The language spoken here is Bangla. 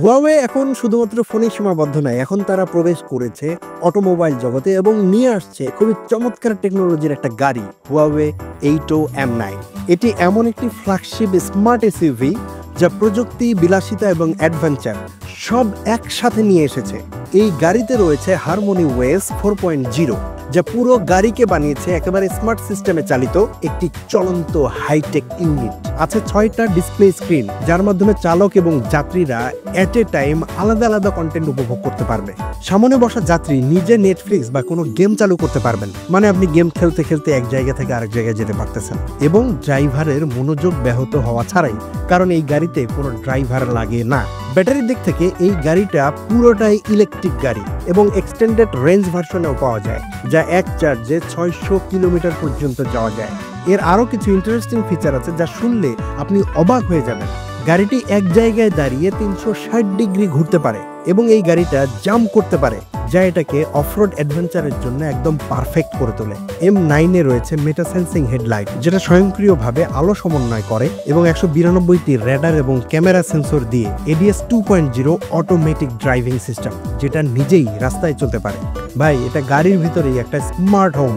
হুয়াওয়ে এখন শুধুমাত্র ফোনে সীমাবদ্ধ নয়, এখন তারা প্রবেশ করেছে অটোমোবাইল জগতে এবং নিয়ে আসছে খুবই চমৎকার টেকনোলজির একটা গাড়ি, হুয়াওয়ে এইটো M9। এটি এমন একটি ফ্ল্যাগশিপ স্মার্ট এসইউভি যা প্রযুক্তি, বিলাসিতা এবং অ্যাডভেঞ্চার সব একসাথে নিয়ে এসেছে। এই গাড়িতে রয়েছে হারমোনি ওয়েস 4.0, যা পুরো গাড়িকে বানিয়েছে একেবারে স্মার্ট সিস্টেমে চালিত একটি চলন্ত হাইটেক ইউনিট। আছে 6টা ডিসপ্লে স্ক্রিন, যার মাধ্যমে চালক এবং যাত্রীরা এট এ টাইম আলাদা আলাদা কন্টেন্ট উপভোগ করতে পারবে। সামনে বসা যাত্রী নিজে নেটফ্লিক্স বা কোনো গেম চালু করতে পারবেন, মানে আপনি গেম খেলতে খেলতে এক জায়গা থেকে আরেক জায়গায় যেতে পারতেছেন এবং ড্রাইভারের মনোযোগ ব্যাহত হওয়া ছাড়াই, কারণ এই গাড়িতে কোনো ড্রাইভার লাগে না। ব্যাটারির দিক থেকে এই গাড়িটা পুরোটাই ইলেকট্রিক গাড়ি এবং এক্সটেন্ডেড রেঞ্জ ভার্সনেও পাওয়া যায়, যা এক চার্জে 600 কিলোমিটার পর্যন্ত যাওয়া যায়। এর আরও কিছু ইন্টারেস্টিং ফিচার আছে যা শুনলে আপনি অবাক হয়ে যাবেন। গাড়িটি এক জায়গায় দাঁড়িয়ে 360 ডিগ্রি ঘুরতে পারে এবং এই গাড়িটা জাম্প করতে পারে, যা এটাকে অফরোড অ্যাডভেঞ্চারের জন্য একদম পারফেক্ট করে তোলে। M9 এ রয়েছে মেটা সেন্সিং হেডলাইট, যেটা স্বয়ংক্রিয়ভাবে আলো সমন্বয় করে এবং 192টি রেডার এবং ক্যামেরা সেন্সর দিয়ে ADS 2.0 অটোমেটিক ড্রাইভিং সিস্টেম, যেটা নিজেই রাস্তায় চলতে পারে। ভাই, এটা গাড়ির ভিতরেই একটা স্মার্ট হোম।